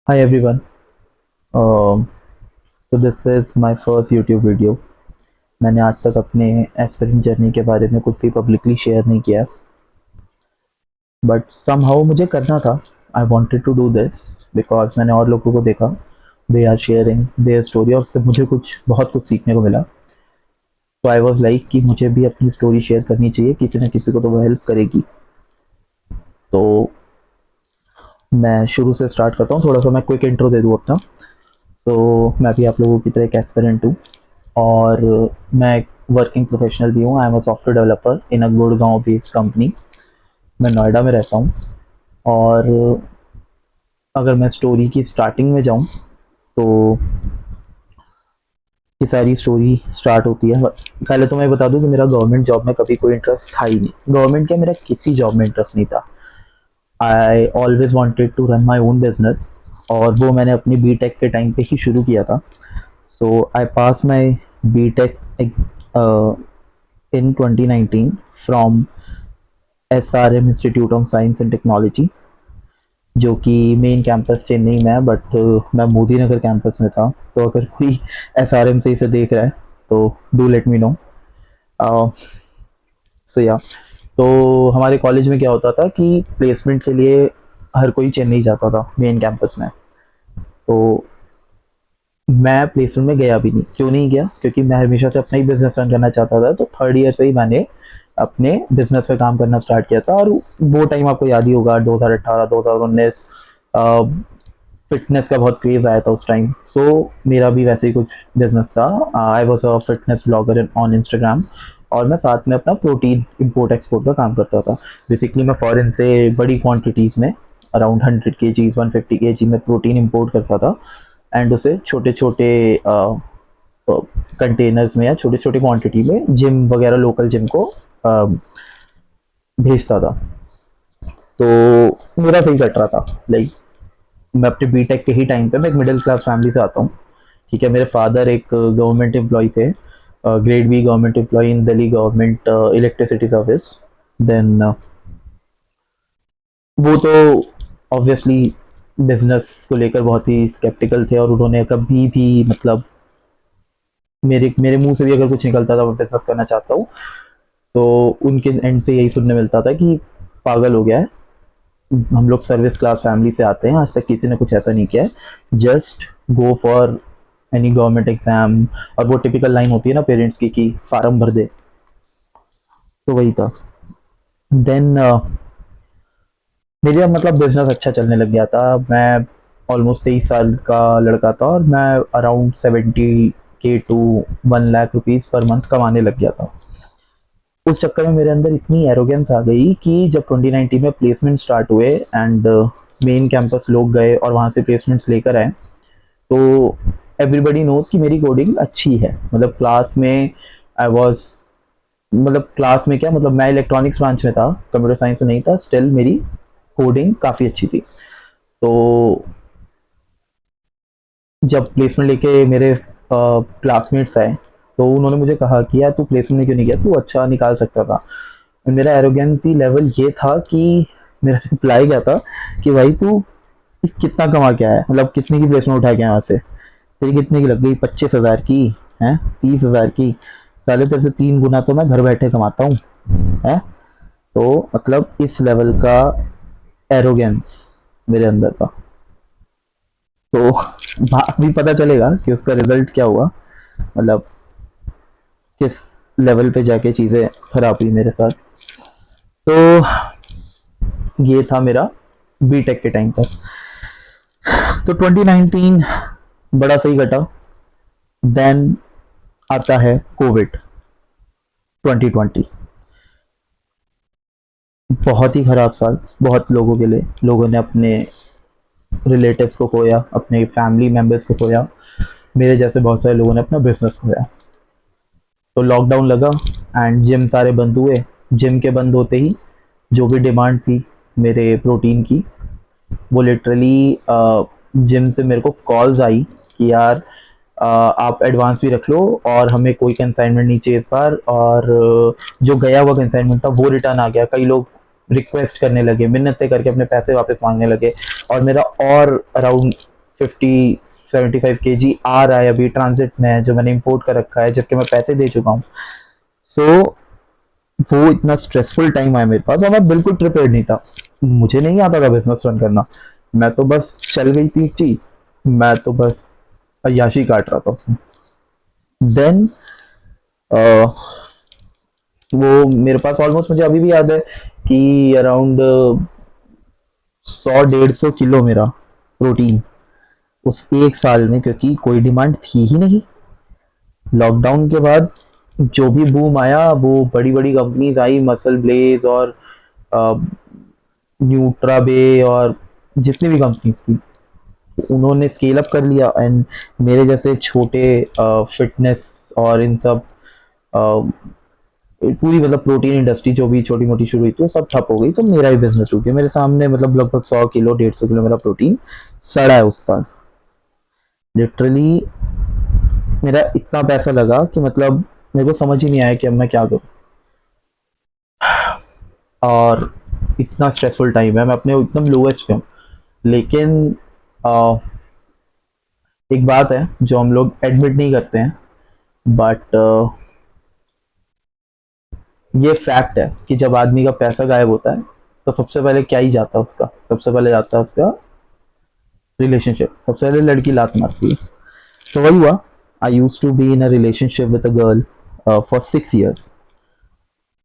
Hi everyone. Um, so this is my first YouTube video. मैंने आज तक अपने एस्पिरेंट जर्नी के बारे में कुछ भी पब्लिकली शेयर नहीं किया, बट समहाउ मुझे करना था. I wanted to do this because मैंने और लोगों को देखा, they are sharing their story और उससे मुझे बहुत कुछ सीखने को मिला. तो आई वॉज लाइक कि मुझे भी अपनी स्टोरी शेयर करनी चाहिए, किसी न किसी को तो वो हेल्प करेगी. तो मैं शुरू से स्टार्ट करता हूँ. थोड़ा सा मैं क्विक इंट्रो दे दूँ अपना. मैं भी आप लोगों की तरह एक एस्पिरेंट हूँ और मैं एक वर्किंग प्रोफेशनल भी हूँ. I am a software developer in a Gurgaon based company. मैं नोएडा में रहता हूँ. और अगर मैं स्टोरी की स्टार्टिंग में जाऊँ तो ये सारी स्टोरी स्टार्ट होती है. पहले तो मैं बता दूं कि मेरा गवर्नमेंट जॉब में कभी कोई इंटरेस्ट था ही नहीं. गवर्नमेंट क्या, मेरा किसी जॉब में इंटरेस्ट नहीं था. I always wanted to run my own business और वो मैंने अपनी बीटेक के टाइम पे ही शुरू किया था. So I pass my BTech in 2019 from SRM institute of science and technology, जो कि मेन कैंपस चेन्नई में है, बट मैं मोदी नगर कैंपस में था. तो अगर कोई SRM से इसे देख रहा है तो डू लेट मी नो. सो या, तो हमारे कॉलेज में क्या होता था कि प्लेसमेंट के लिए हर कोई चेन्नई जाता था मेन कैंपस में. तो मैं प्लेसमेंट में गया भी नहीं. क्यों नहीं गया? क्योंकि मैं हमेशा से अपना ही बिजनेस रन करना चाहता था. तो थर्ड ईयर से ही मैंने अपने बिजनेस पे काम करना स्टार्ट किया था. और वो टाइम आपको याद ही होगा, 2018 2019 फिटनेस का बहुत क्रेज आया था उस टाइम. मेरा भी वैसे ही कुछ बिजनेस था. I was a fitness blogger on Instagram और मैं साथ में अपना प्रोटीन इम्पोर्ट एक्सपोर्ट का काम करता था. बेसिकली मैं फॉरेन से बड़ी क्वांटिटीज़ में अराउंड 100 kg 150 kg में प्रोटीन इम्पोर्ट करता था एंड उसे छोटे छोटे कंटेनर्स में या छोटे छोटे क्वांटिटी में जिम वगैरह लोकल जिम को भेजता था. तो मेरा सही कट रहा था. लाइक मैं अपने बीटेक के ही टाइम पे, मैं एक मिडिल क्लास फैमिली से आता हूँ. ठीक है, मेरे फादर एक गवर्नमेंट एम्प्लॉय थे, grade B government employ in Delhi government electricity service. Then वो तो ऑब्वियसली बिजनेस को लेकर बहुत ही स्केप्टिकल थे और उन्होंने कभी भी मतलब मेरे मेरे मुंह से भी अगर कुछ निकलता था मैं बिजनेस करना चाहता हूँ, तो उनके एंड से यही सुनने मिलता था कि पागल हो गया है, हम लोग सर्विस क्लास फैमिली से आते हैं, आज तक किसी ने कुछ ऐसा नहीं किया है, just go for any government exam. और वो टिपिकल लाइन होती है ना पेरेंट्स की कि फार्म भर दे. तो वही था. देन मेरा मतलब बिजनेस अच्छा चलने लग गया था. मैं ऑलमोस्ट 23 साल का लड़का था और मैं अराउंड 70 के to 1 lakh rupees per month कमाने लग गया था. उस चक्कर में मेरे अंदर इतनी एरोगेंस आ गई कि जब 2019 में प्लेसमेंट स्टार्ट हुए एंड मेन कैंपस लोग गए और वहाँ से प्लेसमेंट्स लेकर आए, तो एवरीबडी नोज कि मेरी कोडिंग अच्छी है. मतलब क्लास में आई वॉज, मतलब क्लास में क्या, मतलब मैं इलेक्ट्रॉनिक्स ब्रांच में था, कंप्यूटर साइंस में नहीं था, स्टिल मेरी कोडिंग काफ़ी अच्छी थी. तो जब प्लेसमेंट लेके मेरे क्लासमेट्स आए, तो उन्होंने मुझे कहा कि यार तू प्लेसमेंट में क्यों नहीं गया, तू अच्छा निकाल सकता था. मेरा एरोगेंसी लेवल ये था कि मेरा रिप्लाई क्या था कि भाई तू कितना कमा के आया, मतलब कितने की प्लेसमेंट उठा के आया वहाँ से, तेरी कितने की लग गई, 25,000 की है, 30,000 की, साले तेरे से 3 गुना तो मैं घर बैठे कमाता हूँ है. तो मतलब इस लेवल का एरोगेंस मेरे अंदर था. तो अभी पता चलेगा कि उसका रिजल्ट क्या हुआ, मतलब किस लेवल पे जाके चीज़ें खराब हुई मेरे साथ. तो ये था मेरा बीटेक के टाइम तक. तो 2019 बड़ा सही घटा. देन आता है कोविड 2020. बहुत ही खराब साल बहुत लोगों के लिए. लोगों ने अपने रिलेटिव्स को खोया, अपने फैमिली मेम्बर्स को खोया, मेरे जैसे बहुत सारे लोगों ने अपना बिजनेस खोया. तो लॉकडाउन लगा एंड जिम सारे बंद हुए. जिम के बंद होते ही जो भी डिमांड थी मेरे प्रोटीन की, वो लिटरली जिम से मेरे को कॉल्स आई कि यार आप एडवांस भी रख लो और हमें कोई कंसाइनमेंट नहीं चाहिए इस बार. और जो गया हुआ कंसाइनमेंट था वो रिटर्न आ गया. कई लोग रिक्वेस्ट करने लगे, मिन्नतें करके अपने पैसे वापस मांगने लगे. और मेरा और अराउंड 50-75 kg आ रहा है अभी ट्रांजिट में है, जो मैंने इंपोर्ट कर रखा है, जिसके मैं पैसे दे चुका हूँ। सो वो इतना स्ट्रेसफुल टाइम आया मेरे पास और मैं बिल्कुल प्रिपेयर्ड नहीं था। मुझे नहीं आता था बिजनेस रन करना। मैं तो बस चल गई थी चीज, मैं तो बस अय्याशी काट रहा था उसमें। देन वो मेरे पास ऑलमोस्ट, मुझे अभी भी याद है कि अराउंड 100-150 किलो मेरा प्रोटीन उस एक साल में, क्योंकि कोई डिमांड थी ही नहीं। लॉकडाउन के बाद जो भी बूम आया, वो बड़ी बड़ी कंपनीज आई, मसल ब्लेज और न्यूट्राबे और जितनी भी कंपनीज थी, उन्होंने स्केल अप कर लिया। एंड मेरे जैसे छोटे फिटनेस और इन सब पूरी मतलब प्रोटीन इंडस्ट्री जो भी छोटी मोटी शुरू हुई थी वो सब ठप हो गई। तो मेरा ही बिजनेस रुक गया मेरे सामने। मतलब लगभग 100 किलो 150 किलो मेरा प्रोटीन सड़ा है उस साल। लिटरली मेरा इतना पैसा लगा कि मतलब मेरे को समझ ही नहीं आया कि अब मैं क्या करूँ। और इतना स्ट्रेसफुल टाइम है, मैं अपने एकदम लोएस्ट पे हूँ। लेकिन आ, एक बात है जो हम लोग एडमिट नहीं करते हैं, बट ये फैक्ट है कि जब आदमी का पैसा गायब होता है तो सबसे पहले क्या ही जाता है उसका, सबसे पहले जाता है उसका रिलेशनशिप। सबसे पहले लड़की लात मारती है। तो वही हुआ। I use to be in a relationship with a girl for 6 years.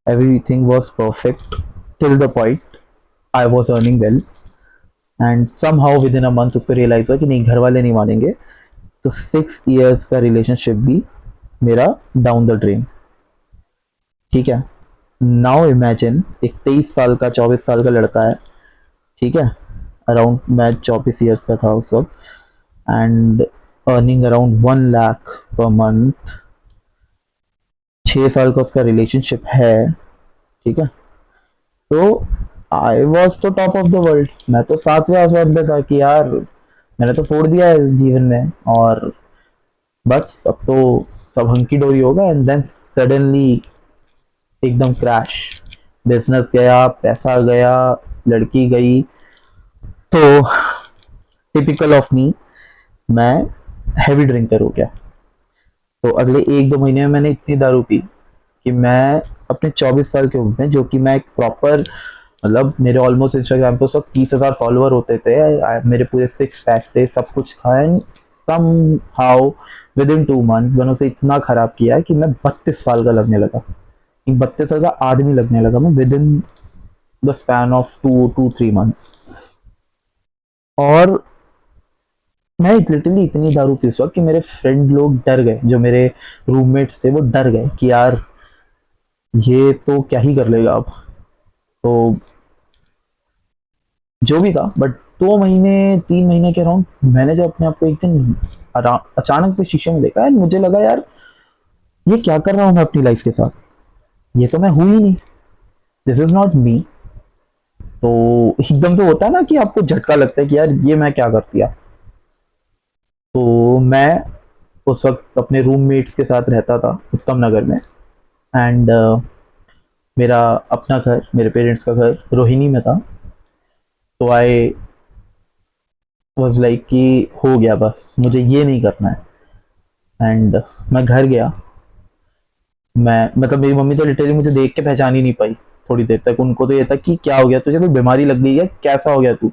Everything was perfect till the point I was earning well. And somehow within a month उसको रियलाइज हुआ कि नहीं, घर वाले नहीं मानेंगे। तो 6 years का रिलेशनशिप भी मेरा डाउन द ड्रेन। ठीक है। नाउ इमेजिन एक 23 साल का 24 साल का लड़का है, ठीक है, अराउंड मैं 24 years का था उस वक्त, and earning around 1 lakh per month. 6 साल का उसका रिलेशनशिप है, ठीक है। तो आई वॉज तो टॉप ऑफ द वर्ल्ड, मैं तो 7वें आसमान पे था कि यार मैंने तो फोड़ दिया है जीवन में, और बस अब तो सब हंकी डोरी होगा। एंड देन सडनली एकदम क्रैश। बिजनेस गया, पैसा गया, लड़की गई। तो टिपिकल ऑफ मी, मैं हैवी ड्रिंकर हो गया। तो अगले 1-2 महीने में मैंने इतनी दारू पी कि मैं अपने 24 साल के उम्र में, जो कि मैं एक प्रॉपर, मतलब मेरे ऑलमोस्ट इंस्टाग्राम पे उस वक्त 30,000 फॉलोअर होते थे, मेरे पूरे 6 पैक थे, सब कुछ था। And somehow within 2 months मैंने उसे इतना खराब किया कि मैं 32 साल का लगने लगा। 32 साल का आदमी लगने लगा मैं with in the span of 2 to 3 months। और मैं लिटरली इतनी दारू पी उस वक्त कि मेरे फ्रेंड लोग डर गए, जो मेरे रूममेट्स थे वो डर गए कि यार ये तो क्या ही कर लेगा अब। तो जो भी था, बट 2 महीने 3 महीने के अराउंड मैंने जब अपने आप को एक दिन अचानक से शीशे में देखा, एंड मुझे लगा यार ये क्या कर रहा हूँ मैं अपनी लाइफ के साथ, ये तो मैं हूँ ही नहीं, दिस इज नॉट मी। तो एकदम से होता है ना कि आपको झटका लगता है कि यार ये मैं क्या कर दिया। तो मैं उस वक्त अपने रूममेट्स के साथ रहता था उत्तम नगर में। एंड मेरा अपना घर, मेरे पेरेंट्स का घर रोहिणी में था। तो आई वॉज लाइक कि हो गया, बस मुझे ये नहीं करना है। एंड मैं घर गया। मैं मतलब मेरी मम्मी तो लिटरली मुझे देख के पहचान ही नहीं पाई थोड़ी देर तक। उनको तो ये था कि क्या हो गया तुझे, कोई बीमारी लग गई है, कैसा हो गया तू।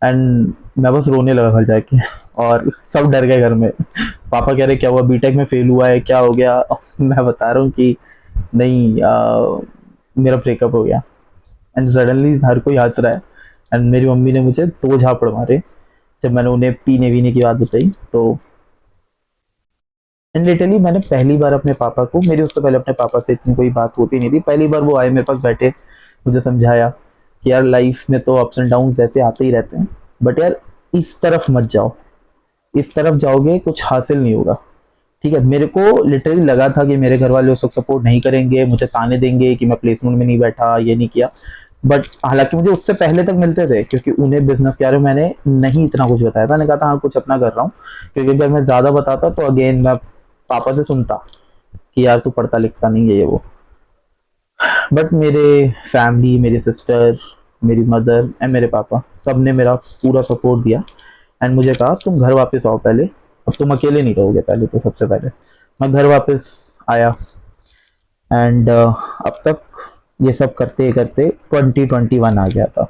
एंड मैं बस रोने लगा घर जाके। और सब डर गए घर में। पापा कह रहे क्या हुआ, बीटेक में फेल हुआ है, क्या हो गया। मैं बता रहा हूँ कि नहीं, मेरा ब्रेकअप हो गया। एंड सडनली हर कोई हंस रहा है। एंड मेरी मम्मी ने मुझे 2 झापड़ मारे जब मैंने उन्हें पीने वीने की बात बताई। तो एंड लिटरली मैंने पहली बार अपने पापा को, मेरी उससे पहले अपने पापा से इतनी कोई बात होती नहीं थी, पहली बार वो आए मेरे पास बैठे, मुझे समझाया कि यार लाइफ में तो अप्स एंड डाउन ऐसे आते ही रहते हैं, बट यार इस तरफ मत जाओ, इस तरफ जाओगे कुछ हासिल नहीं होगा। ठीक है। मेरे को लिटरली लगा था कि मेरे घर वाले उस वक्त सपोर्ट नहीं करेंगे, मुझे ताने देंगे कि मैं प्लेसमेंट में नहीं बैठा, ये नहीं किया। बट हालांकि मुझे उससे पहले तक मिलते थे, क्योंकि उन्हें बिजनेस के बारे में मैंने नहीं इतना कुछ बताया था। मैंने कहा था हाँ कुछ अपना कर रहा हूँ, क्योंकि अगर मैं ज़्यादा बताता तो अगेन मैं पापा से सुनता कि यार तू पढ़ता लिखता नहीं है ये वो। बट मेरे फैमिली, मेरी सिस्टर, मेरी मदर एंड मेरे पापा, सब ने मेरा पूरा सपोर्ट दिया। एंड मुझे कहा तुम घर वापस आओ पहले, अब तुम अकेले नहीं रहोगे पहले, तो सबसे पहले मैं घर वापस आया। एंड अब तक ये सब करते करते 2021 आ गया था।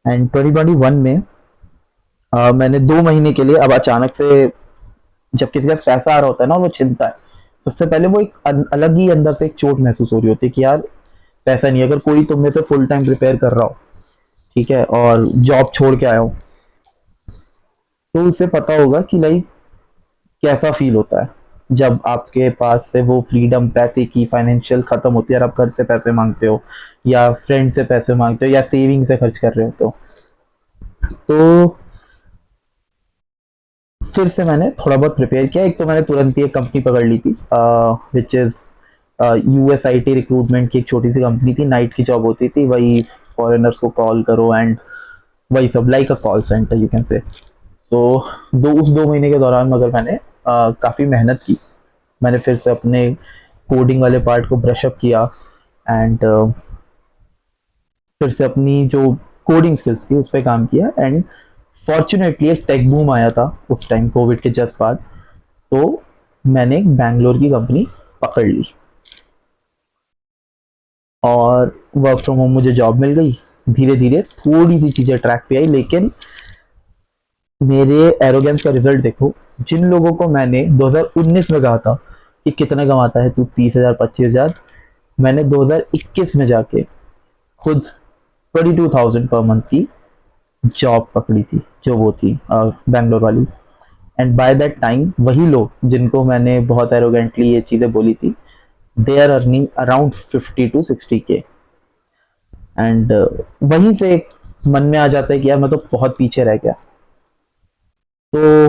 एंड 2021 में मैंने 2 महीने के लिए, अब अचानक से जब किसी का पैसा आ रहा होता है ना, वो चिंता है सबसे पहले, वो एक अलग ही अंदर से एक चोट महसूस हो रही होती है कि यार पैसा नहीं है। अगर कोई तुम में से फुल टाइम प्रिपेयर कर रहा हो, ठीक है, और जॉब छोड़ के आया हो, तो उसे पता होगा कि लाइक कैसा फील होता है जब आपके पास से वो फ्रीडम पैसे की फाइनेंशियल खत्म होती है और आप घर से पैसे मांगते हो या फ्रेंड से पैसे मांगते हो या सेविंग से खर्च कर रहे हो। तो फिर से मैंने थोड़ा बहुत प्रिपेयर किया। एक तो मैंने तुरंत ही एक कंपनी पकड़ ली थी, विच इज़ USIT रिक्रूटमेंट की एक छोटी सी कंपनी थी, नाइट की जॉब होती थी, वही फॉरेनर्स को कॉल करो एंड वही सब, like a call centre you can say. So उस 2 महीने के दौरान मगर मैंने काफ़ी मेहनत की। मैंने फिर से अपने कोडिंग वाले पार्ट को ब्रश अप किया एंड फिर से अपनी जो कोडिंग स्किल्स थी उस पर काम किया। एंड फॉर्चुनेटली एक टेक बूम आया था उस टाइम कोविड के जस्ट बाद, तो मैंने एक बैंगलोर की कंपनी पकड़ ली और वर्क फ्रॉम होम मुझे जॉब मिल गई। धीरे धीरे थोड़ी सी चीज़ें ट्रैक पे आई, लेकिन मेरे एरोगेंस का रिजल्ट देखो। जिन लोगों को मैंने 2019 में कहा था कि कितना कमाता है तू, 30,000 25,000, मैंने 2021 में जाके खुद 22,000 पर मंथ की जॉब पकड़ी थी, जो वो थी बैंगलोर वाली। एंड बाय दैट टाइम वही लोग जिनको मैंने बहुत एरोगेंटली ये चीज़ें बोली थी, they are earning around 50 to 60K। And वहीं से एक मन में आ जाता है कि यार मैं तो बहुत पीछे रह गया। तो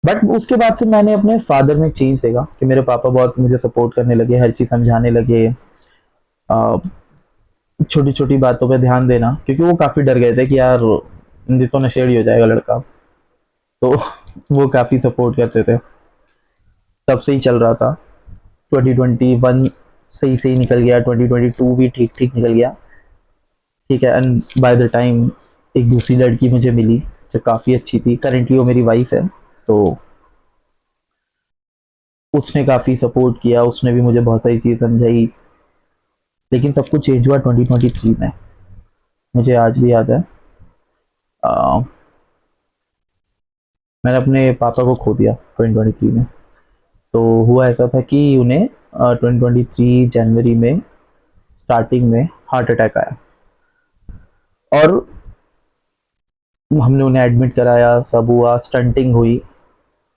बट उसके बाद से मैंने अपने फादर में चेंज देखा कि मेरे पापा बहुत मुझे सपोर्ट करने लगे, हर चीज़ समझाने लगे, छोटी छोटी बातों पे ध्यान देना, क्योंकि वो काफ़ी डर गए थे कि यार ये तो नशेड़ी हो जाएगा लड़का। तो वो काफ़ी सपोर्ट करते थे, तब से ही चल रहा था। 2021 सही सही निकल गया, 2022 भी ठीक ठीक निकल गया, ठीक है। एंड बाय द टाइम एक दूसरी लड़की मुझे मिली जो काफ़ी अच्छी थी, करेंटली वो मेरी वाइफ है। सो उसने काफ़ी सपोर्ट किया, उसने भी मुझे बहुत सारी चीज़ समझाई। लेकिन सब कुछ चेंज हुआ 2023 में, मुझे आज भी याद है। आ, मैंने अपने पापा को खो दिया 2023 में। तो हुआ ऐसा था कि उन्हें 2023 जनवरी में स्टार्टिंग में हार्ट अटैक आया और हमने उन्हें एडमिट कराया, सब हुआ, स्टंटिंग हुई,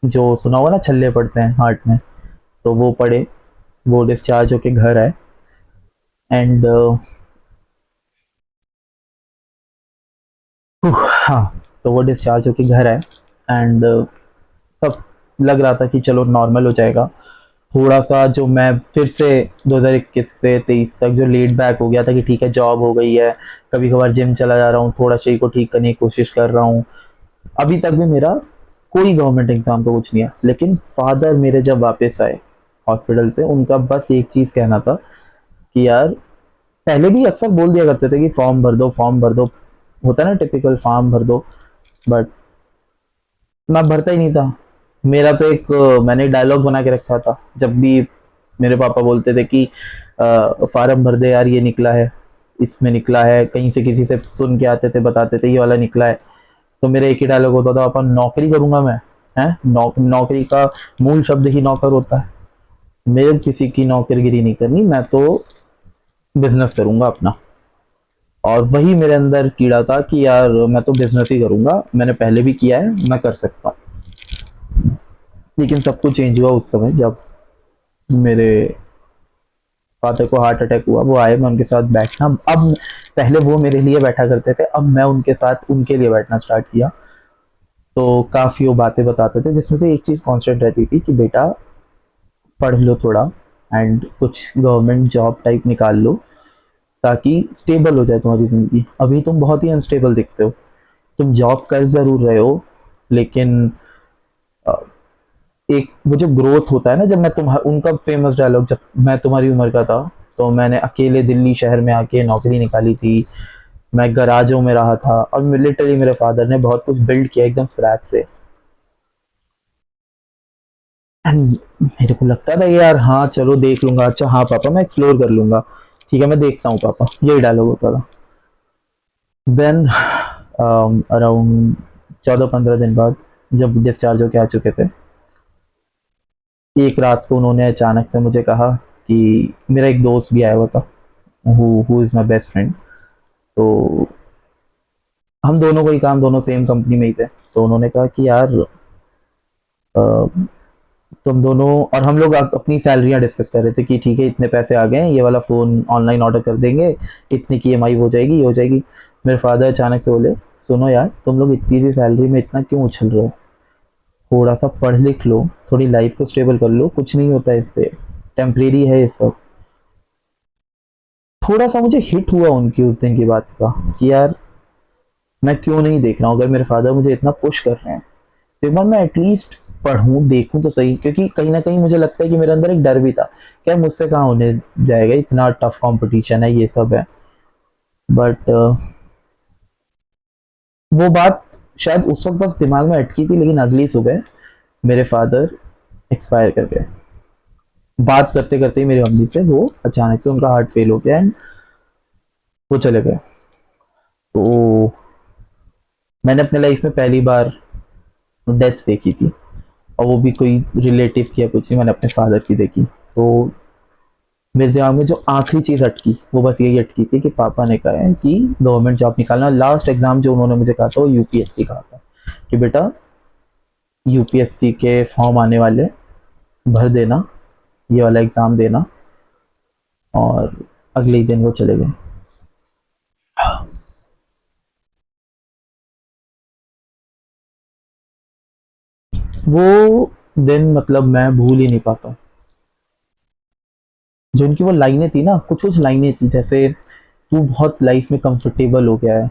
जो सुना होगा ना छल्ले पड़ते हैं हार्ट में, तो वो पड़े, वो डिस्चार्ज होके घर आए। एंड हाँ, तो वो डिस्चार्ज होके घर आए एंड सब लग रहा था कि चलो नॉर्मल हो जाएगा। थोड़ा सा जो मैं फिर से 2021 से 23 तक जो लेट बैक हो गया था कि ठीक है जॉब हो गई है, कभी कभार जिम चला जा रहा हूँ, थोड़ा शरीर को ठीक करने की कोशिश कर रहा हूँ। अभी तक भी मेरा कोई गवर्नमेंट एग्जाम का कुछ नहीं है, लेकिन फादर मेरे जब वापस आए हॉस्पिटल से, उनका बस एक चीज़ कहना था कि यार, पहले भी अक्सर बोल दिया करते थे कि फॉर्म भर दो, फॉर्म भर दो, होता है ना टिपिकल, फॉर्म भर दो, बट मैं भरता ही नहीं था। मेरा तो एक मैंने डायलॉग बना के रखा था, जब भी मेरे पापा बोलते थे कि फार्म भर दे यार, ये निकला है, इसमें निकला है, कहीं से किसी से सुन के आते थे, बताते थे ये वाला निकला है, तो मेरा एक ही डायलॉग होता था, पापा नौकरी करूंगा मैं, है नौकरी का मूल शब्द ही नौकर होता है, मेरे किसी की नौकरगिरी नहीं करनी, मैं तो बिजनेस करूंगा अपना। और वही मेरे अंदर कीड़ा था कि यार मैं तो बिजनेस ही करूंगा, मैंने पहले भी किया है, मैं कर सकता हूँ। लेकिन सब कुछ चेंज हुआ उस समय जब मेरे फादर को हार्ट अटैक हुआ। वो आए, मैं उनके साथ बैठना, अब पहले वो मेरे लिए बैठा करते थे, अब मैं उनके साथ उनके लिए बैठना स्टार्ट किया। तो काफ़ी वो बातें बताते थे, जिसमें से एक चीज़ कांस्टेंट रहती थी कि बेटा पढ़ लो थोड़ा एंड कुछ गवर्नमेंट जॉब टाइप निकाल लो, ताकि स्टेबल हो जाए तुम्हारी ज़िंदगी। अभी तुम बहुत ही अनस्टेबल दिखते हो, तुम जॉब कर ज़रूर रहे हो, लेकिन एक वो जो ग्रोथ होता है ना, जब मैं उनका फेमस डायलॉग, जब मैं तुम्हारी उम्र का था तो मैंने अकेले दिल्ली शहर में आके नौकरी निकाली थी, मैं गराजों में रहा था और लिटरली मेरे फादर ने बहुत कुछ बिल्ड किया एकदम स्क्रैच से। एंड मेरे को लगता था कि यार हाँ चलो देख लूंगा, अच्छा हाँ पापा मैं एक्सप्लोर कर लूंगा, ठीक है मैं देखता हूँ पापा, यही डायलॉग होता था। देन अराउंड 14-15 दिन बाद जब डिस्चार्ज होके आ चुके थे, एक रात को उन्होंने अचानक से मुझे कहा कि मेरा एक दोस्त भी आया हुआ था, who is my best friend. तो हम दोनों को ही काम, दोनों सेम कंपनी में ही थे। तो उन्होंने कहा कि यार तुम दोनों और हम लोग अपनी सैलरियां डिस्कस कर रहे थे कि ठीक है इतने पैसे आ गए हैं, ये वाला फ़ोन ऑनलाइन ऑर्डर कर देंगे, इतने की ईएमआई हो जाएगी, ये हो जाएगी। मेरे फादर अचानक से बोले, सुनो यार तुम लोग इतनी सी सैलरी में इतना क्यों उछल रहे हो, थोड़ा सा पढ़ लिख लो, थोड़ी लाइफ को स्टेबल कर लो, कुछ नहीं होता है इससे, टेम्परेरी है ये सब। थोड़ा सा मुझे हिट हुआ उनकी उस दिन की बात का कि यार मैं क्यों नहीं देख रहा हूँ, अगर मेरे फादर मुझे इतना पुश कर रहे हैं तो एक बार मैं एटलीस्ट पढ़ूँ देखूँ तो सही, क्योंकि कहीं ना कहीं मुझे लगता है कि मेरे अंदर एक डर भी था क्या मुझसे कहाँ होने जाएगा, इतना टफ कंपटीशन है, ये सब है। बट वो बात शायद उस वक्त बस दिमाग में अटकी थी, लेकिन अगली सुबह मेरे फादर एक्सपायर कर गए। बात करते करते ही मेरी मम्मी से वो अचानक से उनका हार्ट फेल हो गया एंड वो चले गए। तो मैंने अपने लाइफ में पहली बार डेथ देखी थी, और वो भी कोई रिलेटिव की या कुछ नहीं, मैंने अपने फादर की देखी। तो मेरे दिमाग में जो आखिरी चीज़ अटकी वो बस यही अटकी थी कि पापा ने कहा है कि गवर्नमेंट जॉब निकालना। लास्ट एग्ज़ाम जो उन्होंने मुझे कहा था वो यूपीएससी कहा था कि बेटा यूपीएससी के फॉर्म आने वाले, भर देना, ये वाला एग्ज़ाम देना। और अगले ही दिन वो चले गए। वो दिन मतलब मैं भूल ही नहीं पाता। जो उनकी वो लाइनें थी ना, कुछ कुछ लाइनें थी जैसे तू बहुत लाइफ में कंफर्टेबल हो गया है,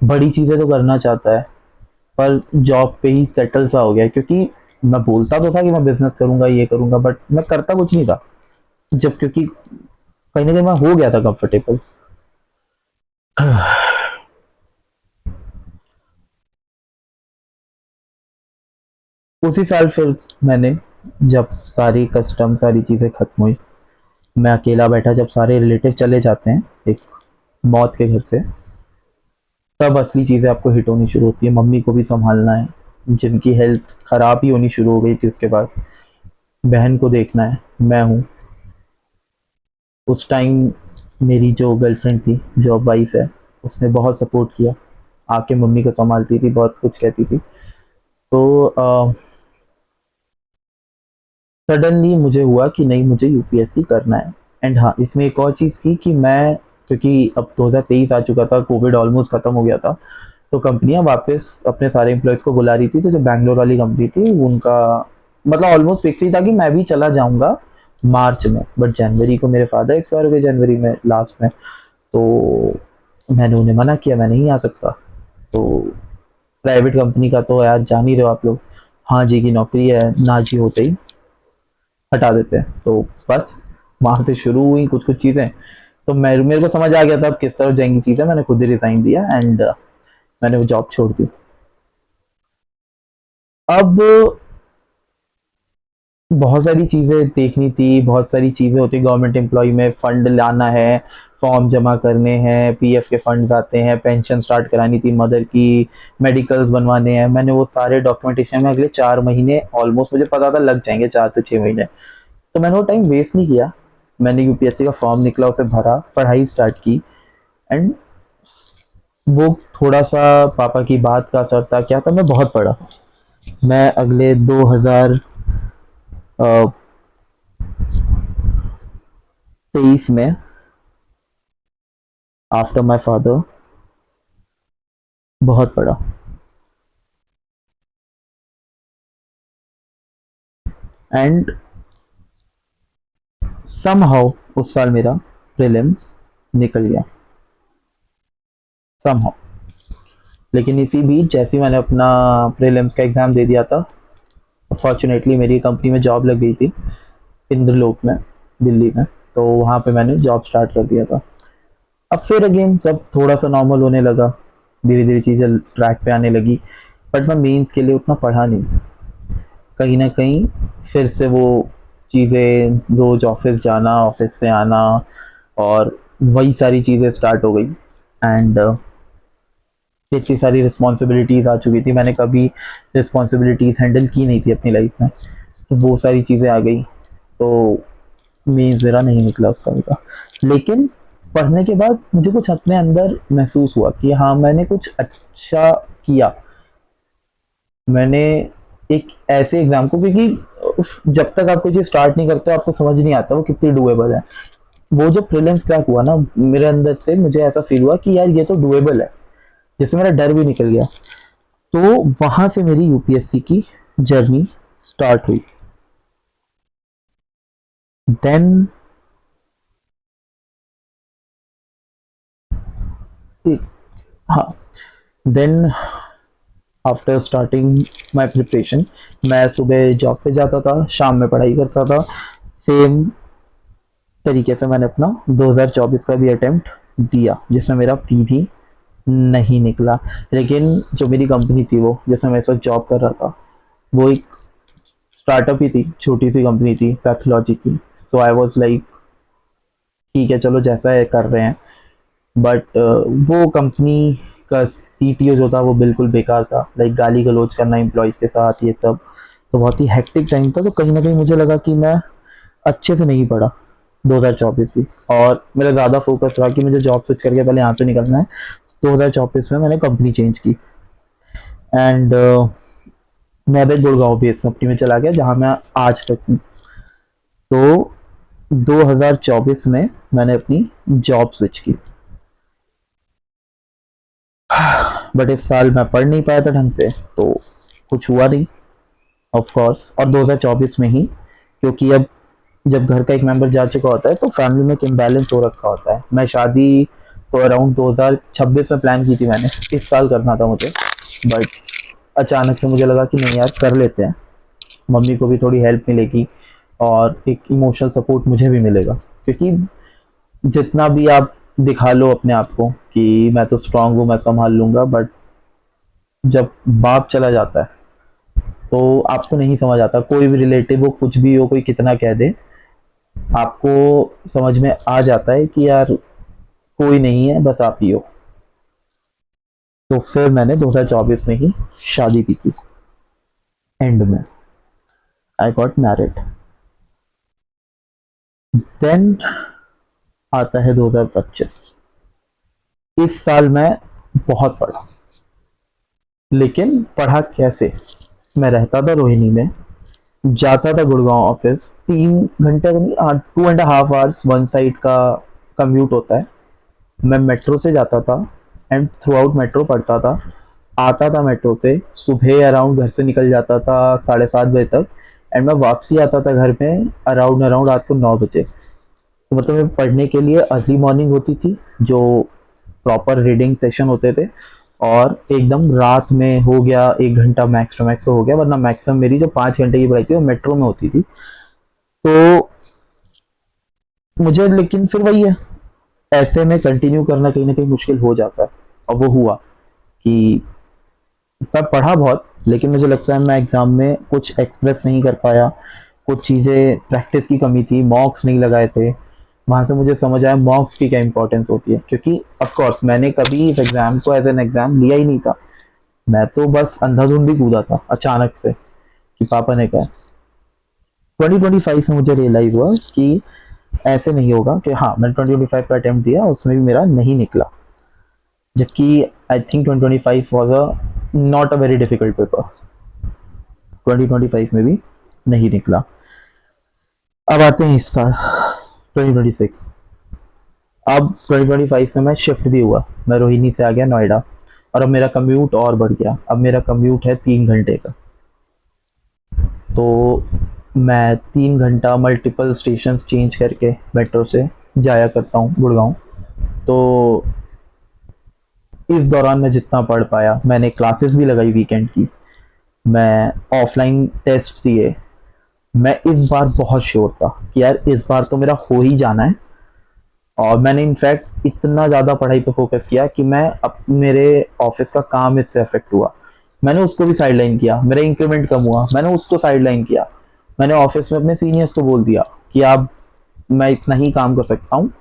बड़ी चीज़ें तो करना चाहता है पर जॉब पे ही सेटल सा हो गया है। क्योंकि मैं बोलता तो था कि मैं बिजनेस करूंगा ये करूंगा, बट मैं करता कुछ नहीं था जब, क्योंकि कहीं ना कहीं मैं हो गया था कंफर्टेबल। उसी साल फिर मैंने, जब सारी कस्टम सारी चीज़ें खत्म हुई, मैं अकेला बैठा, जब सारे रिलेटिव चले जाते हैं एक मौत के घर से, तब असली चीज़ें आपको हिट होनी शुरू होती है। मम्मी को भी संभालना है, जिनकी हेल्थ ख़राब ही होनी शुरू हो गई थी उसके बाद, बहन को देखना है, मैं हूँ। उस टाइम मेरी जो गर्लफ्रेंड थी, जो अब वाइफ है, उसने बहुत सपोर्ट किया, आके मम्मी को संभालती थी, बहुत कुछ कहती थी। तो सडनली मुझे हुआ कि नहीं मुझे यूपीएससी करना है। एंड हाँ इसमें एक और चीज़ थी कि मैं, क्योंकि अब 2023 आ चुका था, कोविड ऑलमोस्ट ख़त्म हो गया था, तो कंपनियां वापस अपने सारे एम्प्लॉयज़ को बुला रही थी। तो जो बैंगलोर वाली कंपनी थी उनका मतलब ऑलमोस्ट फिक्स ही था कि मैं भी चला जाऊंगा मार्च में, बट जनवरी को मेरे फादर एक्सपायर हो गए, जनवरी में लास्ट में। तो मैंने उन्हें मना किया, मैं नहीं आ सकता। तो प्राइवेट कंपनी का तो यार जान ही रहे हो आप लोग, हाँ जी की नौकरी है, ना जी होते ही हटा देते हैं। तो बस वहाँ से शुरू हुई कुछ कुछ चीज़ें। तो मेरे को समझ आ गया था अब किस तरफ जाएंगी चीज़ें, मैंने खुद ही रिज़ाइन दिया एंड मैंने वो जॉब छोड़ दी। अब बहुत सारी चीज़ें देखनी थी, बहुत सारी चीज़ें होती गवर्नमेंट एम्प्लॉय में, फ़ंड लाना है, फॉर्म जमा करने हैं, पीएफ के फंड्स आते हैं, पेंशन स्टार्ट करानी थी मदर की, मेडिकल्स बनवाने हैं। मैंने वो सारे डॉक्यूमेंटेशन में अगले 4 महीने ऑलमोस्ट मुझे पता था लग जाएंगे, 4 से 6 महीने। तो मैंने वो टाइम वेस्ट नहीं किया। मैंने यूपीएससी का फॉर्म निकला, उसे भरा, पढ़ाई स्टार्ट की। एंड वो थोड़ा सा पापा की बात का असर था क्या था, मैं बहुत पढ़ा। मैं अगले 2023 में, आफ्टर माय फादर, बहुत पढ़ा। एंड समहाउ उस साल मेरा प्रीलिम्स निकल गया, समहाउ। लेकिन इसी बीच जैसे ही मैंने अपना प्रीलिम्स का एग्ज़ाम दे दिया था, फॉर्चुनेटली मेरी कंपनी में जॉब लग गई थी, इंद्रलोक में, दिल्ली में। तो वहाँ पे मैंने जॉब स्टार्ट कर दिया था। अब फिर अगेन सब थोड़ा सा नॉर्मल होने लगा, धीरे धीरे चीज़ें ट्रैक पे आने लगी, बट मैं मेंस के लिए उतना पढ़ा नहीं। कहीं ना कहीं फिर से वो चीज़ें, रोज ऑफिस जाना, ऑफिस से आना, और वही सारी चीज़ें स्टार्ट हो गई। एंड इतनी सारी रिस्पॉन्सिबिलिटीज़ आ चुकी थी, मैंने कभी रिस्पॉन्सिबिलिटीज़ हैंडल की नहीं थी अपनी लाइफ में, तो वो सारी चीज़ें आ गई। तो मीन्स मेरा नहीं निकला उस साल का। लेकिन पढ़ने के बाद मुझे कुछ अपने अंदर महसूस हुआ कि हाँ, मैंने कुछ अच्छा किया। मैंने एक ऐसे एग्जाम को, क्योंकि जब तक आप कोई चीज़ स्टार्ट नहीं करते हो आपको समझ नहीं आता वो कितनी डुएबल है। वो जो प्रीलिम्स क्रैक हुआ ना, मेरे अंदर से मुझे ऐसा फील हुआ कि यार ये तो डुएबल है, जिससे मेरा डर भी निकल गया। तो वहां से मेरी यूपीएससी की जर्नी स्टार्ट हुई। देन हाँ, then after starting my preparation, मैं सुबह जॉब पे जाता था, शाम में पढ़ाई करता था। सेम तरीके से मैंने अपना 2024 का भी अटेम्प्ट दिया, जिसमें मेरा पी भी नहीं निकला। लेकिन जो मेरी कंपनी थी, वो जिसमें मैं इस वक्त जॉब कर रहा था, वो एक स्टार्टअप ही थी, छोटी सी कंपनी थी पैथोलॉजी की। सो आई वॉज लाइक, ठीक है चलो जैसा है कर रहे हैं। बट वो कंपनी का सीटीओ जो था वो बिल्कुल बेकार था, लाइक गाली गलौज करना एम्प्लॉयज़ के साथ, ये सब। तो बहुत ही हेक्टिक टाइम था, तो कहीं ना कहीं मुझे लगा कि मैं अच्छे से नहीं पढ़ा 2024 भी, और मेरा ज़्यादा फोकस रहा कि मुझे जॉब स्विच करके पहले यहाँ से निकलना है। 2024 में मैंने कंपनी चेंज की, एंड मैं भी गुड़गांव बेस्ड कंपनी में चला गया, जहाँ मैं आज तक हूँ। तो 2024 में मैंने अपनी जॉब स्विच की, बट इस साल मैं पढ़ नहीं पाया था ढंग से, तो कुछ हुआ नहीं ऑफ कोर्स। और 2024 में ही, क्योंकि अब जब घर का एक मेंबर जा चुका होता है तो फैमिली में एक इम्बैलेंस हो रखा होता है। मैं शादी तो अराउंड 2026 में प्लान की थी मैंने, इस साल करना था मुझे, बट अचानक से मुझे लगा कि नहीं यार, कर लेते हैं, मम्मी को भी थोड़ी हेल्प मिलेगी और एक इमोशनल सपोर्ट मुझे भी मिलेगा। क्योंकि जितना भी आप दिखा लो अपने आप को कि मैं तो स्ट्रांग हूँ, मैं संभाल लूंगा, बट जब बाप चला जाता है तो आपको नहीं समझ आता। कोई भी रिलेटिव हो, कुछ भी हो, कोई कितना कह दे, आपको समझ में आ जाता है कि यार कोई नहीं है, बस आप ही हो। तो फिर मैंने 2024 में ही शादी भी की, एंड में आई गॉट मैरिड। देन आता है 2025। इस साल मैं बहुत पढ़ा, लेकिन पढ़ा कैसे? मैं रहता था रोहिणी में, जाता था गुड़गांव ऑफिस, 3 घंटे, 2.5 आवर्स वन साइड का कम्यूट होता है। मैं मेट्रो से जाता था, एंड थ्रू आउट मेट्रो पढ़ता था। आता था मेट्रो से, सुबह अराउंड घर से निकल जाता था 7:30 बजे तक, एंड मैं वापसी आता था घर में अराउंड अराउंड रात को 9 बजे। तो मतलब मैं पढ़ने के लिए अर्ली मॉर्निंग होती थी, जो प्रॉपर रीडिंग सेशन होते थे, और एकदम रात में हो गया 1 घंटा मैक्स टू मैक्स तो हो गया, वरना मैक्सिमम मेरी जो 5 घंटे की पढ़ाई थी वो मेट्रो में होती थी। तो मुझे, लेकिन फिर वही है, ऐसे में कंटिन्यू करना कहीं ना कहीं मुश्किल हो जाता है। और वो हुआ कि मैं पढ़ा बहुत, लेकिन मुझे लगता है मैं एग्ज़ाम में कुछ एक्सप्रेस नहीं कर पाया। कुछ चीज़ें प्रैक्टिस की कमी थी, मॉक्स नहीं लगाए थे। वहाँ से मुझे समझ आया मॉक्स की क्या इंपॉर्टेंस होती है, क्योंकि ऑफ कोर्स मैंने कभी इस एग्ज़ाम को एज एन एग्ज़ाम लिया ही नहीं था। मैं तो बस अंधाधुंध ही कूदा था अचानक से, कि पापा ने कहा। 2025 में मुझे रियलाइज़ हुआ कि ऐसे नहीं होगा, कि हाँ मैंने 2025 का अटेम्प्ट दिया, उसमें भी मेरा नहीं निकला, जबकि I think 2025 was a not a very difficult paper. 2025 में भी नहीं निकला। अब आते हैं इस साल 2026। अब 2025 में मैं शिफ्ट भी हुआ, मैं रोहिणी से आ गया नोएडा, और अब मेरा कम्यूट और बढ़ गया। अब मेरा कम्यूट है 3 घंटे का। तो मैं 3 घंटा मल्टीपल स्टेशन चेंज करके मेट्रो से जाया करता हूँ गुड़गांव। तो इस दौरान मैं जितना पढ़ पाया, मैंने क्लासेस भी लगाई वीकेंड की, मैं ऑफलाइन टेस्ट दिए। मैं इस बार बहुत श्योर था कि यार इस बार तो मेरा हो ही जाना है, और मैंने इनफैक्ट इतना ज़्यादा पढ़ाई पे फोकस किया कि मैं अब मेरे ऑफिस का काम इससे अफेक्ट हुआ, मैंने उसको भी साइडलाइन किया। मेरा इंक्रीमेंट कम हुआ, मैंने उसको साइडलाइन किया। मैंने ऑफिस में अपने सीनियर्स को बोल दिया कि अब मैं इतना ही काम कर सकता हूँ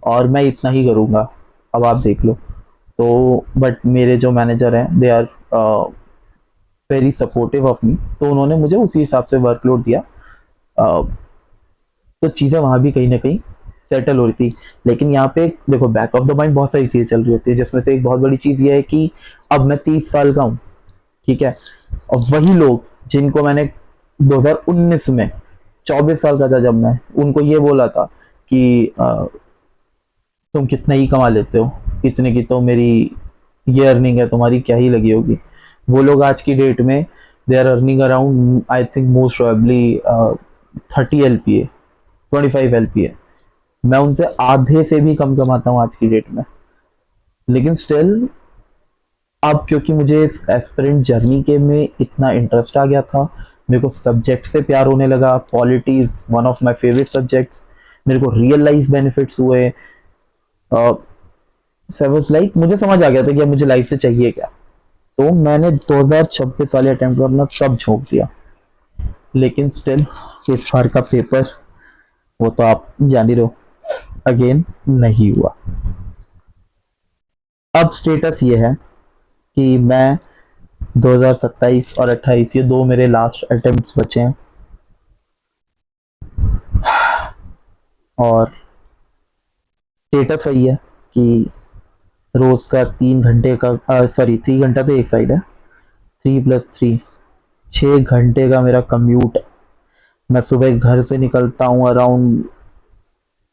और मैं इतना ही करूँगा, अब आप देख लो। तो बट मेरे जो मैनेजर हैं they are very supportive of me, तो उन्होंने मुझे उसी हिसाब से वर्कलोड दिया। तो चीज़ें वहाँ भी कहीं ना कहीं सेटल हो रही थी। लेकिन यहाँ पे देखो, बैक ऑफ द माइंड बहुत सारी चीज़ें चल रही होती है, जिसमें से एक बहुत बड़ी चीज़ ये है कि अब मैं 30 साल का हूँ, ठीक है, और वही लोग जिनको मैंने 2019 में 24 साल का था जब मैं उनको ये बोला था कि तुम कितना ही कमा लेते हो, इतने की तो मेरी ये अर्निंग है, तुम्हारी क्या ही लगी होगी, वो लोग आज की डेट में they are earning around I think most probably 30 LPA, 25 LPA। मैं उनसे आधे से भी कम कमाता हूँ आज की डेट में। लेकिन स्टिल अब क्योंकि मुझे इस एस्पिरेंट जर्नी के में इतना इंटरेस्ट आ गया था, मेरे को सब्जेक्ट से प्यार होने लगा, polity is one of my favourite subjects, मेरे को रियल लाइफ बेनिफिट्स हुए। सेवस लाइक मुझे समझ आ गया था कि अब मुझे लाइफ से चाहिए क्या। तो मैंने 2026 वाले अटेम्प्ट में अपना सब झोंक दिया। लेकिन स्टिल इस बार का पेपर, वो तो आप जान ही रहे हो, अगेन नहीं हुआ। अब स्टेटस ये है कि मैं 2027 और 28 ये दो मेरे लास्ट अटेम्प्ट्स बचे हैं, और स्टेटस वही है कि रोज का 3 घंटे का, सॉरी 3 घंटा तो एक साइड है, 3+3 6 घंटे का मेरा कम्यूट। मैं सुबह घर से निकलता हूँ अराउंड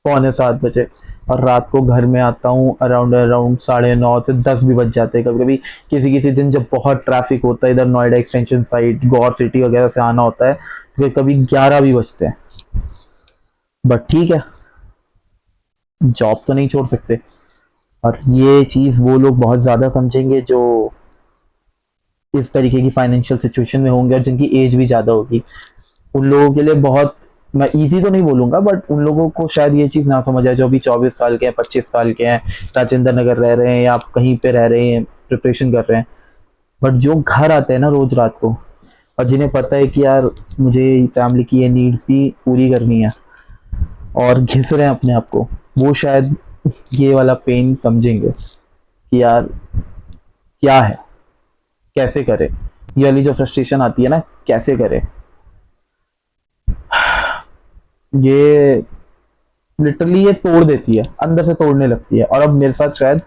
6:45 बजे, और रात को घर में आता हूँ अराउंड अराउंड 9:30 से 10 भी बज जाते हैं कभी कभी। किसी किसी दिन जब बहुत ट्रैफिक होता है, इधर नोएडा एक्सटेंशन साइड गौर सिटी वगैरह से आना होता है, तो कभी 11 भी बजते हैं। बट ठीक है, जॉब तो नहीं छोड़ सकते। और ये चीज़ वो लोग बहुत ज़्यादा समझेंगे जो इस तरीके की फाइनेंशियल सिचुएशन में होंगे और जिनकी एज भी ज़्यादा होगी। उन लोगों के लिए बहुत, मैं इजी तो नहीं बोलूंगा, बट उन लोगों को शायद ये चीज़ ना समझ आए जो अभी 24 साल के हैं, 25 साल के हैं, राजेंद्र नगर रह रहे हैं या आप कहीं पे रह रहे हैं, प्रिपरेशन कर रहे हैं। बट जो घर आते हैं ना रोज रात को, और जिन्हें पता है कि यार मुझे फैमिली की ये नीड्स भी पूरी करनी है, और घिस रहे हैं अपने आप को, वो शायद ये वाला पेन समझेंगे कि यार क्या है, कैसे करें, ये वाली जो फ्रस्ट्रेशन आती है ना, कैसे करें। ये लिटरली ये तोड़ देती है, अंदर से तोड़ने लगती है। और अब मेरे साथ शायद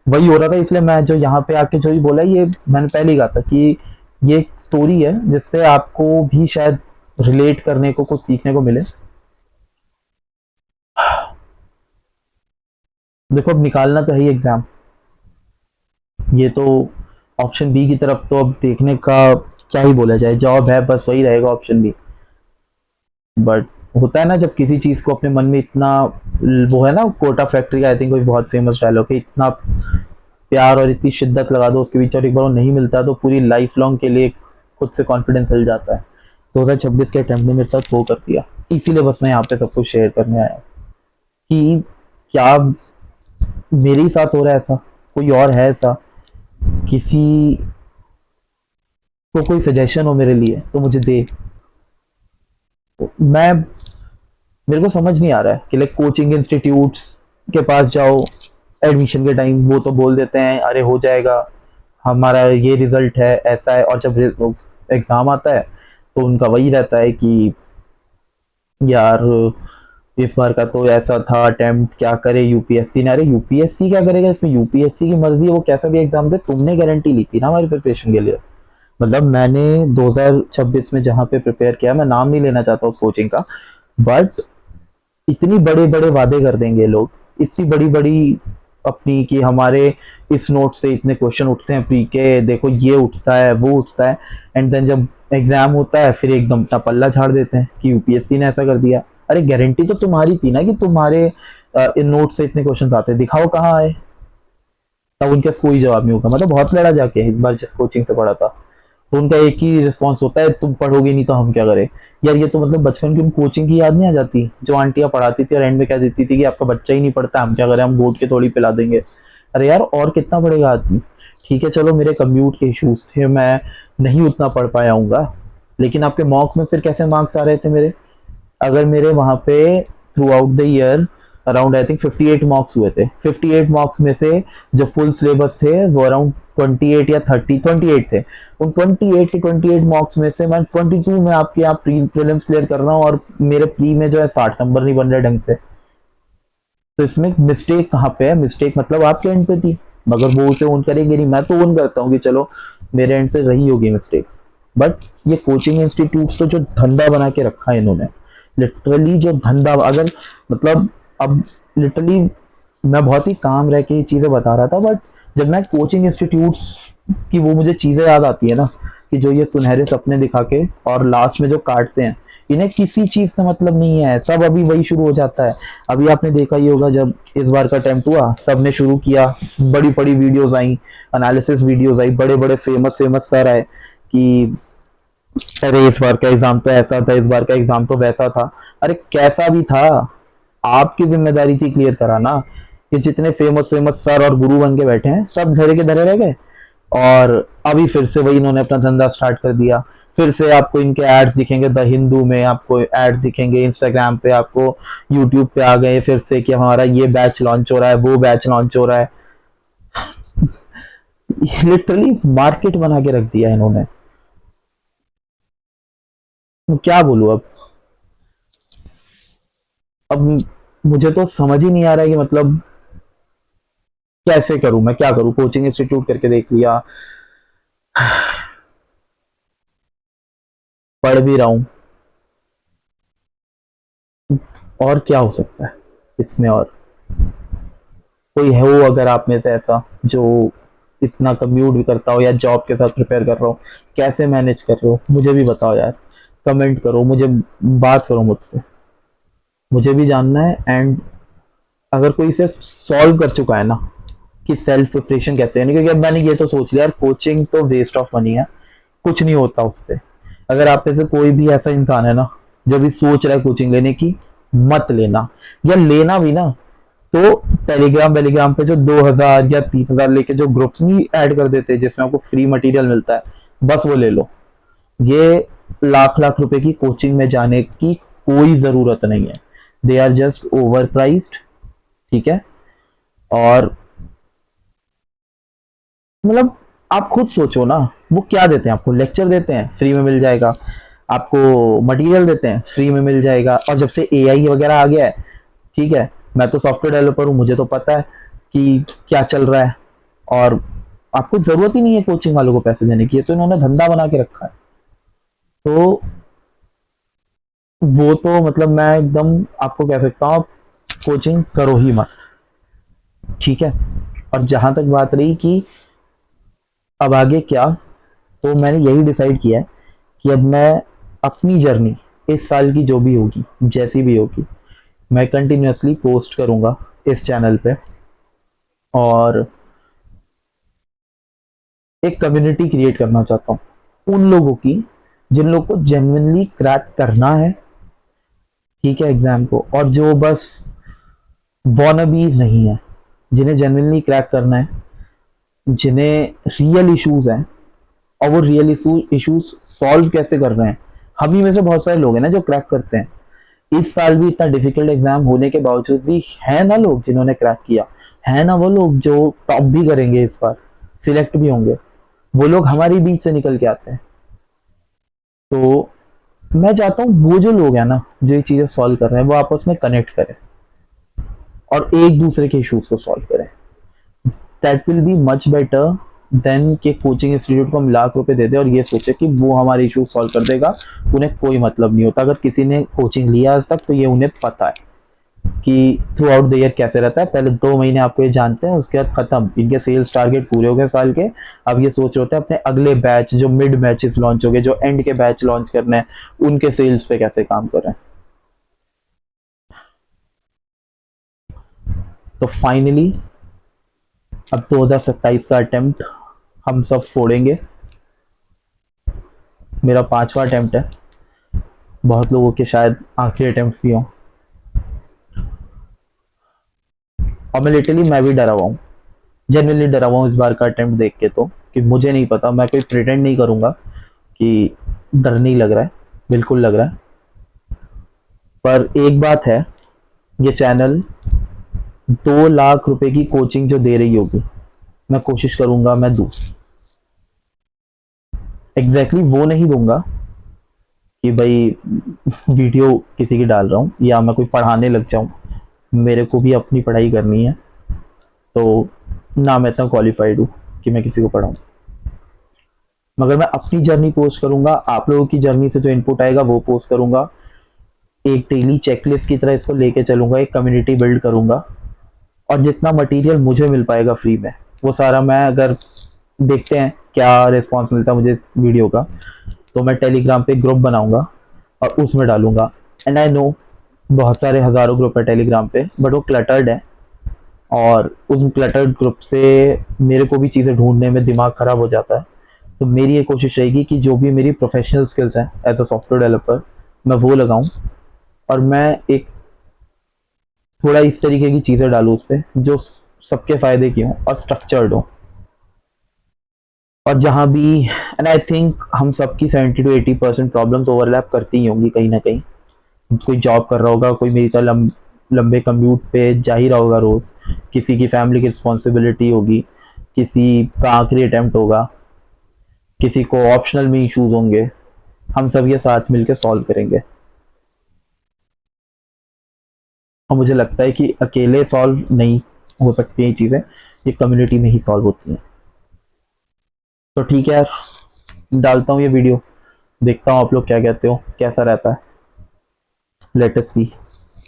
वही हो रहा था, इसलिए मैं जो यहाँ पे आके जो ही बोला, ये मैंने पहले ही कहा था कि ये एक स्टोरी है जिससे आपको भी शायद रिलेट करने को, कुछ सीखने को मिले। देखो, अब निकालना तो है ही एग्जाम, ये तो ऑप्शन बी की तरफ तो अब देखने का क्या ही बोला जाए, जॉब है बस वही रहेगा ऑप्शन बी। बट होता है ना जब किसी चीज को अपने मन में इतना, वो है ना कोटा फैक्ट्री का आई थिंक कोई बहुत फेमस डायलॉग है, इतना प्यार और इतनी शिद्दत लगा दो उसके बीच और एक बार वो नहीं मिलता तो पूरी लाइफ लॉन्ग के लिए खुद से कॉन्फिडेंस हिल जाता है। 2026 के अटेम्प्ट ने मेरे साथ वो कर दिया, इसीलिए बस मैं यहाँ पे सब कुछ शेयर करने आया कि क्या मेरे ही साथ हो रहा है ऐसा, कोई और है ऐसा, किसी को कोई सजेशन हो मेरे लिए तो मुझे दे। मैं, मेरे को समझ नहीं आ रहा है कि लाइक कोचिंग इंस्टीट्यूट्स के पास जाओ एडमिशन के टाइम, वो तो बोल देते हैं अरे हो जाएगा, हमारा ये रिजल्ट है, ऐसा है, और जब एग्जाम आता है तो उनका वही रहता है कि यार इस बार का तो ऐसा था अटेम्प्ट, क्या करे यूपीएससी ने। अरे यूपीएससी क्या करेगा इसमें, यूपीएससी की मर्जी है, वो कैसा भी एग्जाम दे, तुमने गारंटी ली थी ना हमारी प्रिपरेशन के लिए। मतलब मैंने 2026 में जहाँ पे प्रिपेयर किया, मैं नाम नहीं लेना चाहता उस कोचिंग का, बट इतनी बड़े बड़े वादे कर देंगे लोग, इतनी बड़ी बड़ी अपनी कि हमारे इस नोट से इतने क्वेश्चन उठते हैं प्री के, देखो ये उठता है वो उठता है, एंड देन जब एग्जाम होता है फिर एकदम पल्ला झाड़ देते हैं कि यूपीएससी ने ऐसा कर दिया। अरे गारंटी तो तुम्हारी थी ना कि तुम्हारे इन नोट से इतने क्वेश्चन आते हैं, दिखाओ कहाँ आए। तब उनके पास कोई जवाब नहीं होगा। मतलब बहुत लड़ा जाके इस बार जिस कोचिंग से पढ़ा था, तो उनका एक ही रिस्पॉन्स होता है, तुम पढ़ोगे नहीं तो हम क्या करें। यार ये तो मतलब बचपन की उन कोचिंग की याद नहीं आ जाती जो आंटियां पढ़ाती थी और एंड में कह देती थी कि आपका बच्चा ही नहीं पढ़ता, हम क्या करें, हम घोट के थोड़ी पिला देंगे। अरे यार और कितना पढ़ेगा आदमी। ठीक है चलो मेरे कम्यूट के इश्यूज थे, मैं नहीं उतना पढ़ पाया हूँगा, लेकिन आपके मॉक में फिर कैसे मार्क्स आ रहे थे मेरे। अगर मेरे वहाँ पे through out the year around I think 58 marks हुए थे, 58 मार्क्स में से जो फुल सिलेबस थे वो अराउंड 28 या 28 थे। उन 28 के 28 मार्क्स में से मैं 22 में आपके यहाँ प्रीलिम्स क्लियर कर रहा हूँ, और मेरे प्री में जो है 60 नंबर नहीं बन रहे ढंग से। तो इसमें मिस्टेक कहाँ पे है, मिस्टेक मतलब आपके एंड पे थी, मगर वो उसे ओन करेंगे नहीं। मैं तो ओन करता हूँ कि चलो मेरे एंड से रही होगी मिस्टेक्स, बट ये कोचिंग इंस्टीट्यूट तो जो धंधा बना के रखा है इन्होंने, लिटरली जो धंधा, अगर मतलब अब लिटरली मैं बहुत ही काम रह के ये चीज़ें बता रहा था, बट जब मैं कोचिंग इंस्टीट्यूट्स की वो मुझे चीज़ें याद आती है ना, कि जो ये सुनहरे सपने दिखा के और लास्ट में जो काटते हैं, इन्हें किसी चीज़ से मतलब नहीं है, सब अभी वही शुरू हो जाता है। अभी आपने देखा ही होगा जब इस बार का अटेम्प्ट हुआ, सबने शुरू किया, बड़ी बड़ी videos I, analysis videos I, बड़े बड़े फेमस फेमस सर आए कि अरे इस बार का एग्जाम तो ऐसा था, इस बार का एग्जाम तो वैसा था। अरे कैसा भी था, आपकी जिम्मेदारी थी क्लियर कराना। ये जितने फेमस फेमस सर और गुरु बन के बैठे हैं सब धरे के धरे रह गए, और अभी फिर से वही इन्होंने अपना धंधा स्टार्ट कर दिया। फिर से आपको इनके एड्स दिखेंगे द हिंदू में, आपको एड्स दिखेंगे इंस्टाग्राम पे, आपको यूट्यूब पे आ गए फिर से कि हमारा ये बैच लॉन्च हो रहा है, वो बैच लॉन्च हो रहा है। लिटरली मार्केट बना के रख दिया इन्होंने। मैं क्या बोलूं अब मुझे तो समझ ही नहीं आ रहा है कि मतलब कैसे करूं, मैं क्या करूं, कोचिंग इंस्टीट्यूट करके देख लिया, पढ़ भी रहा हूं, और क्या हो सकता है इसमें। और कोई है वो अगर आप में से ऐसा जो इतना कम्यूट भी करता हो या जॉब के साथ प्रिपेयर कर रहा हो, कैसे मैनेज कर रहे हो मुझे भी बताओ यार, कमेंट करो मुझे, बात करो मुझसे, मुझे भी जानना है। एंड अगर कोई इसे सॉल्व कर चुका है ना कि सेल्फ प्रिपरेशन कैसे, यानी क्योंकि अब मैंने ये तो सोच लिया यार कोचिंग तो वेस्ट ऑफ मनी है, कुछ नहीं होता उससे। अगर आप में से कोई भी ऐसा इंसान है ना जो भी सोच रहा है कोचिंग लेने की, मत लेना, या लेना भी ना तो टेलीग्राम वेलीग्राम पे जो 2000 या 3000 लेके जो ग्रुप्स नहीं ऐड कर देते जिसमें आपको फ्री मटेरियल मिलता है, बस वो ले लो। ये लाख लाख रुपए की कोचिंग में जाने की कोई जरूरत नहीं है, they are just overpriced. ठीक है, और मतलब आप खुद सोचो ना, वो क्या देते हैं आपको, लेक्चर देते हैं फ्री में मिल जाएगा, आपको मटेरियल देते हैं फ्री में मिल जाएगा, और जब से एआई वगैरह आ गया है, ठीक है, मैं तो सॉफ्टवेयर डेवलपर हूँ, मुझे तो पता है कि क्या चल रहा है, और आपको जरूरत ही नहीं है कोचिंग वालों को पैसे देने की, ये तो इन्होंने धंधा बना के रखा है। तो वो तो मतलब मैं एकदम आपको कह सकता हूँ कोचिंग करो ही मत। ठीक है, और जहां तक बात रही कि अब आगे क्या, तो मैंने यही डिसाइड किया है कि अब मैं अपनी जर्नी इस साल की जो भी होगी, जैसी भी होगी, मैं कंटिन्यूअसली पोस्ट करूंगा इस चैनल पे, और एक कम्युनिटी क्रिएट करना चाहता हूँ उन लोगों की जिन लोग को जेन्युइनली क्रैक करना है, ठीक है, एग्जाम को, और जो बस वॉनबीज नहीं है, जिन्हें जेन्युइनली क्रैक करना है, जिन्हें रियल इश्यूज हैं, और वो रियल इश्यूज सॉल्व कैसे कर रहे हैं। हम ही में से बहुत सारे लोग हैं ना जो क्रैक करते हैं, इस साल भी इतना डिफिकल्ट एग्जाम होने के बावजूद भी है ना लोग जिन्होंने क्रैक किया, है ना वो लोग जो टॉप भी करेंगे इस बार, सिलेक्ट भी होंगे, वो लोग हमारे बीच से निकल के आते हैं। तो मैं चाहता हूँ वो जो लोग हैं ना जो ये चीजें सॉल्व कर रहे हैं वो आपस में कनेक्ट करें और एक दूसरे के इश्यूज को सॉल्व करें। That will be much better than के कोचिंग इंस्टीट्यूट को हम लाख रुपए दे दे और ये सोचे कि वो हमारे इशू सॉल्व कर देगा, उन्हें कोई मतलब नहीं होता। अगर किसी ने कोचिंग लिया आज तक तो ये उन्हें पता है कि थ्रू आउट द ईयर कैसे रहता है। पहले 2 महीने आपको ये जानते हैं, उसके बाद खत्म, इनके सेल्स टारगेट पूरे हो गए साल के, अब ये सोच रहे होते हैं अपने अगले बैच जो मिड बैचेस लॉन्च हो गए, जो एंड के बैच लॉन्च करने हैं, उनके सेल्स पे कैसे काम करें। तो फाइनली अब 2027 का अटेम्प्ट हम सब फोड़ेंगे, मेरा 5वां अटेम्प्ट है, बहुत लोगों के शायद आखिरी अटेम्प्ट भी हों, और मैं भी डरा हुआ हूँ, जेन्युइनली डरा हुआ हूँ इस बार का अटेम्प्ट देख के। तो कि मुझे नहीं पता, मैं कोई प्रिटेंड नहीं करूँगा कि डर नहीं लग रहा है, बिल्कुल लग रहा है। पर एक बात है, ये चैनल 2 लाख रुपए की कोचिंग जो दे रही होगी, मैं कोशिश करूंगा मैं दूँ। एग्जैक्टली वो नहीं दूंगा कि भाई वीडियो किसी की डाल रहा हूँ या मैं कोई पढ़ाने लग जाऊँ, मेरे को भी अपनी पढ़ाई करनी है। तो ना मैं इतना क्वालिफाइड हूँ कि मैं किसी को पढ़ाऊँ, मगर मैं अपनी जर्नी पोस्ट करूंगा, आप लोगों की जर्नी से जो इनपुट आएगा वो पोस्ट करूंगा, एक डेली चेकलिस्ट की तरह इसको लेके चलूंगा, एक कम्युनिटी बिल्ड करूंगा, और जितना मटेरियल मुझे मिल पाएगा फ्री में वो सारा मैं, अगर देखते हैं क्या रिस्पॉन्स मिलता है मुझे इस वीडियो का, तो मैं टेलीग्राम पे ग्रुप बनाऊंगा और उसमें डालूंगा। एंड आई नो बहुत सारे हज़ारों ग्रुप है टेलीग्राम पे, बट वो क्लटर्ड है, और उस क्लटर्ड ग्रुप से मेरे को भी चीज़ें ढूंढने में दिमाग ख़राब हो जाता है। तो मेरी ये कोशिश रहेगी कि जो भी मेरी प्रोफेशनल स्किल्स हैं एज अ सॉफ्टवेयर डेवलपर, मैं वो लगाऊं, और मैं एक थोड़ा इस तरीके की चीज़ें डालूँ उस पर जो सबके फ़ायदे की हों और स्ट्रक्चर्ड हो। और जहाँ भी, एंड आई थिंक हम सबकी 70 to 80% प्रॉब्लम्स ओवरलैप करती ही होंगी कहीं ना कहीं। कोई जॉब कर रहा होगा, कोई मेरी तरह लंबे कम्यूट पे जा ही रहा होगा रोज़, किसी की फैमिली की रिस्पॉन्सिबिलिटी होगी, किसी का आखिरी अटैम्प्ट होगा, किसी को ऑप्शनल में इश्यूज होंगे, हम सब ये साथ मिलकर सॉल्व करेंगे। और मुझे लगता है कि अकेले सॉल्व नहीं हो सकती ये चीज़ें, ये कम्युनिटी में ही सॉल्व होती हैं। तो ठीक है यार, डालता हूँ ये वीडियो, देखता हूँ आप लोग क्या कहते हो, कैसा रहता है, लेट अस सी।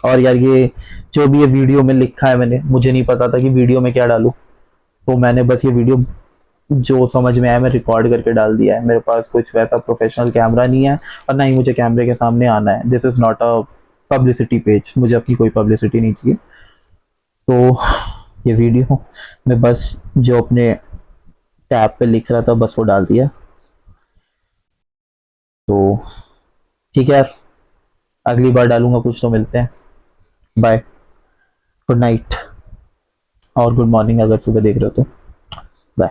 और यार ये जो भी ये वीडियो में लिखा है, मैंने, मुझे नहीं पता था कि वीडियो में क्या डालूँ, तो मैंने बस ये वीडियो जो समझ में आया मैं रिकॉर्ड करके डाल दिया है। मेरे पास कुछ वैसा प्रोफेशनल कैमरा नहीं है, और ना ही मुझे कैमरे के सामने आना है। This is not a publicity page, मुझे अपनी कोई पब्लिसिटी नहीं चाहिए। तो ये वीडियो मैं बस जो अपने टैब पे लिख रहा था बस वो डाल दिया। तो ठीक है यार, अगली बार डालूंगा कुछ, तो मिलते हैं, बाय, गुड नाइट, और गुड मॉर्निंग अगर सुबह देख रहे हो तो, बाय।